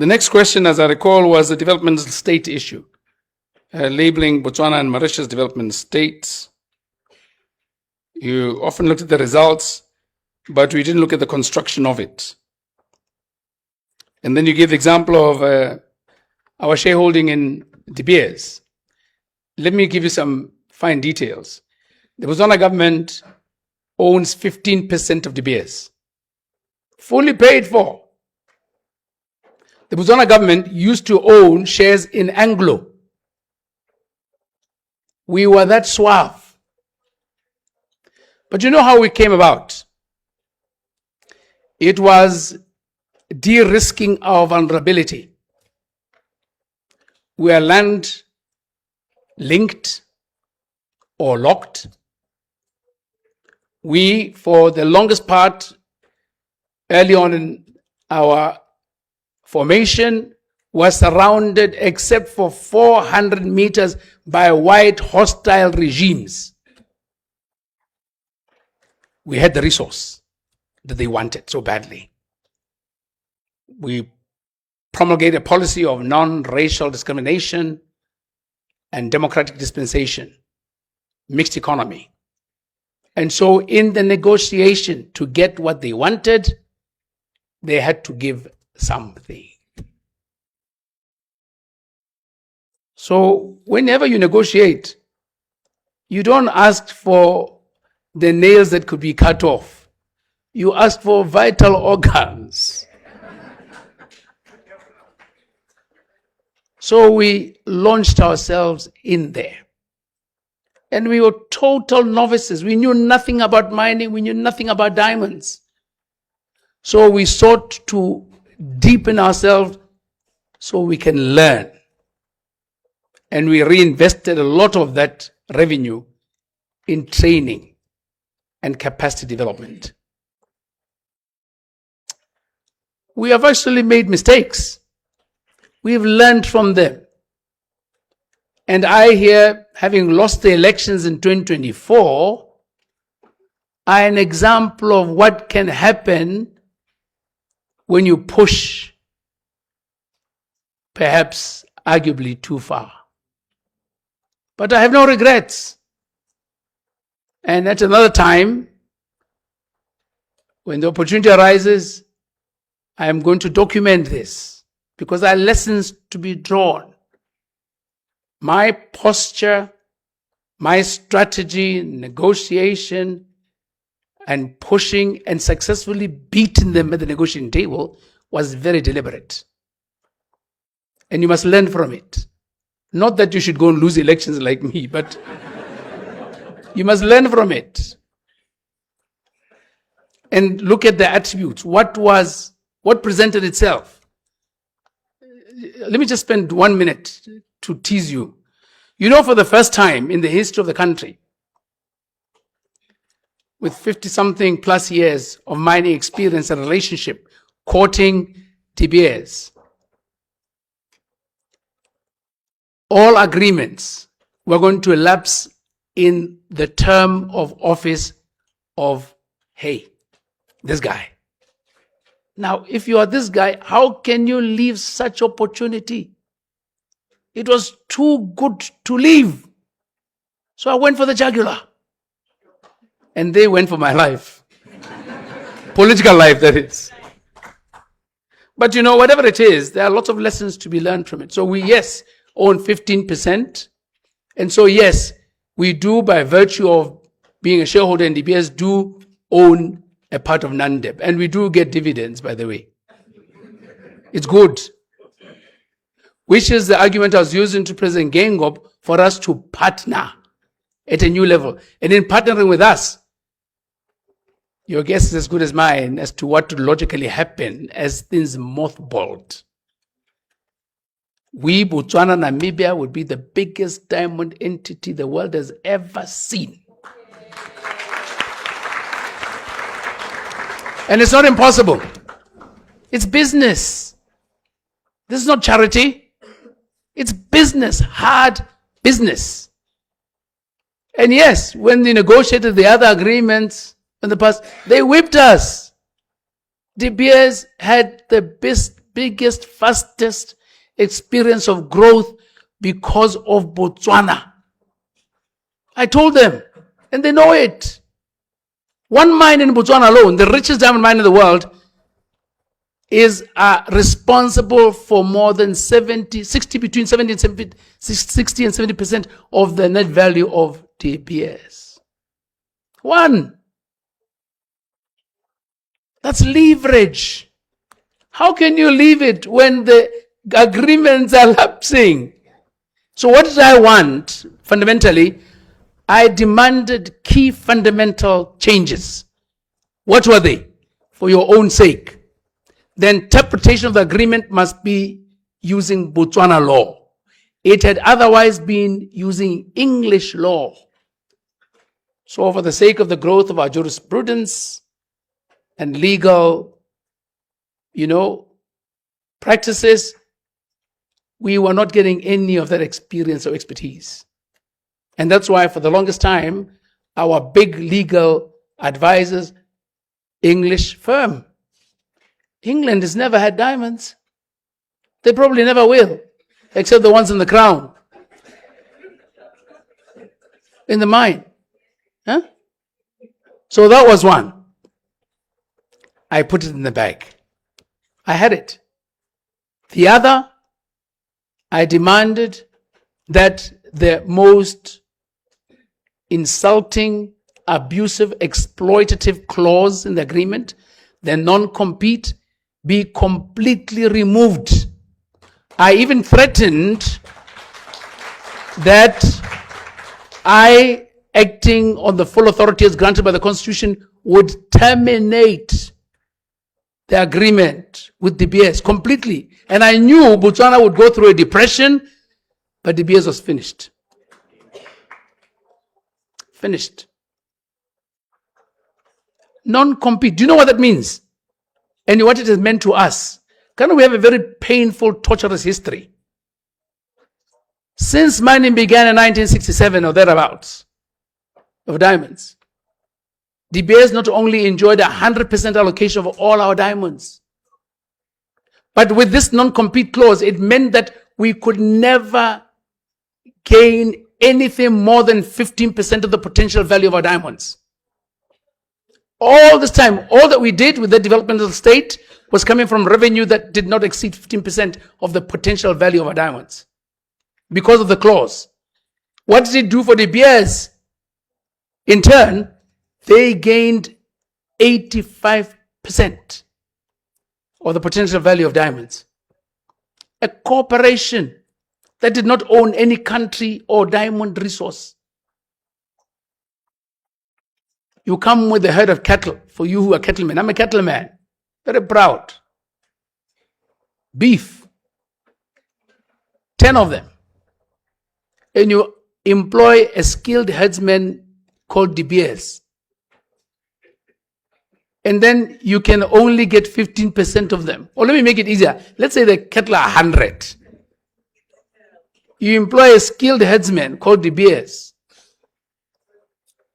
The next question, as I recall, was the developmental state issue, labeling Botswana and Mauritius development states. You often looked at the results, but we didn't look at the construction of it. And then you gave the example of our shareholding in De Beers. Let me give you some fine details. The Botswana government owns 15% of De Beers, fully paid for. The Botswana government used to own shares in Anglo. We were that suave. But you know how we came about? It was de-risking our vulnerability. We are land linked or locked. We, for the longest part, early on in our formation, was surrounded except for 400 meters by white hostile regimes. We had the resource that they wanted so badly. We promulgated a policy of non-racial discrimination and democratic dispensation, mixed economy. And so in the negotiation to get what they wanted, they had to give something. So whenever you negotiate, you don't ask for the nails that could be cut off. You ask for vital organs. So we launched ourselves in there. And we were total novices. We knew nothing about mining. We knew nothing about diamonds. So we sought to deepen ourselves so we can learn. And we reinvested a lot of that revenue in training and capacity development. We have actually made mistakes. We've learned from them. And I here, having lost the elections in 2024, are an example of what can happen when you push, perhaps arguably too far. But I have no regrets. And at another time, when the opportunity arises, I am going to document this because there are lessons to be drawn. My posture, my strategy, negotiation, and pushing and successfully beating them at the negotiating table was very deliberate. And you must learn from it. Not that you should go and lose elections like me, but you must learn from it. And look at the attributes. What presented itself? Let me just spend 1 minute to tease you. You know, for the first time in the history of the country, with 50-something plus years of mining experience and relationship, courting De Beers, all agreements were going to elapse in the term of office of, hey, this guy. Now, if you are this guy, how can you leave such opportunity? It was too good to leave. So I went for the jugular. And they went for my life. Political life, that is. But you know, whatever it is, there are lots of lessons to be learned from it. So we, yes, own 15%. And so, yes, we do, by virtue of being a shareholder in DBS, do own a part of NANDEB. And we do get dividends, by the way. It's good. Which is the argument I was using to President Gengob for us to partner at a new level. And in partnering with us, your guess is as good as mine as to what would logically happen as things mothballed. We, Botswana, Namibia, would be the biggest diamond entity the world has ever seen. And it's not impossible. It's business. This is not charity. It's business, hard business. And yes, when they negotiated the other agreements in the past, they whipped us. De Beers had the biggest, fastest experience of growth because of Botswana. I told them, and they know it. One mine in Botswana alone, the richest diamond mine in the world, is responsible for more than 60 between 70 and 70, 60 and 70% of the net value of DBS. One. That's leverage. How can you leave it when the agreements are lapsing? So what did I want? Fundamentally, I demanded key fundamental changes. What were they? For your own sake. The interpretation of the agreement must be using Botswana law. It had otherwise been using English law. So for the sake of the growth of our jurisprudence and legal, practices, we were not getting any of that experience or expertise. And that's why for the longest time, our big legal advisors, English firm. England has never had diamonds. They probably never will, except the ones in the crown, in the mine. Huh? So that was one. I put it in the bag. I had it. The other, I demanded that the most insulting, abusive, exploitative clause in the agreement, the non-compete, be completely removed. I even threatened that I, acting on the full authority as granted by the Constitution, would terminate the agreement with DBS completely. And I knew Botswana would go through a depression, but DBS was finished. Finished. Non-compete. Do you know what that means? And what it has meant to us? Can we have a very painful, torturous history? Since mining began in 1967 or thereabouts of diamonds, DBS not only enjoyed 100% allocation of all our diamonds, but with this non-compete clause, it meant that we could never gain anything more than 15% of the potential value of our diamonds. All this time, all that we did with the developmental state was coming from revenue that did not exceed 15% of the potential value of our diamonds because of the clause. What did it do for DBS? In turn, they gained 85% of the potential value of diamonds. A corporation that did not own any country or diamond resource. You come with a herd of cattle, for you who are cattlemen. I'm a cattleman, very proud. Beef, 10 of them. And you employ a skilled herdsman called DBS. And then you can only get 15% of them. Or let me make it easier. Let's say the cattle are 100. You employ a skilled herdsman called DBS.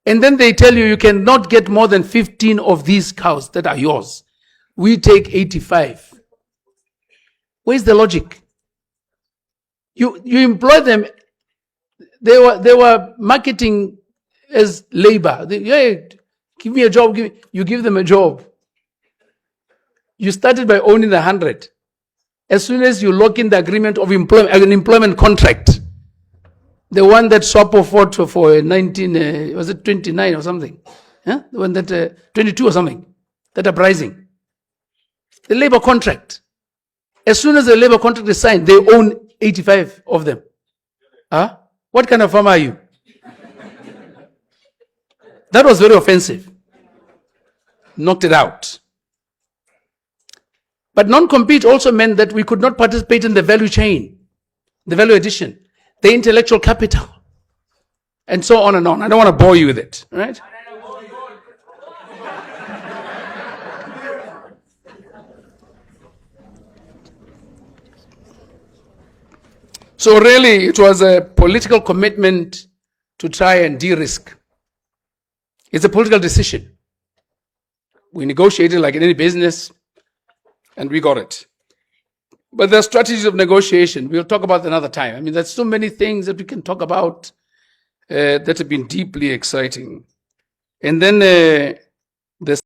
And then they tell you you cannot get more than 15 of these cows that are yours. We take 85. Where's the logic? You employ them. They were marketing as labor. Hey, give me a job. You give them a job. You started by owning 100. As soon as you lock in the agreement of an employment contract, the one that Swapo fought for 19, was it 29 or something? Huh? The one that 22 or something, that uprising. The labor contract. As soon as the labor contract is signed, they own 85 of them. Huh? What kind of farmer are you? That was very offensive. Knocked it out. But non-compete also meant that we could not participate in the value chain, the value addition, the intellectual capital, and so on and on. I don't want to bore you with it, right? So really, it was a political commitment to try and de-risk. It's a political decision. We negotiated like in any business, and we got it. But the strategies of negotiation, we'll talk about another time. I mean, there's so many things that we can talk about that have been deeply exciting. And then the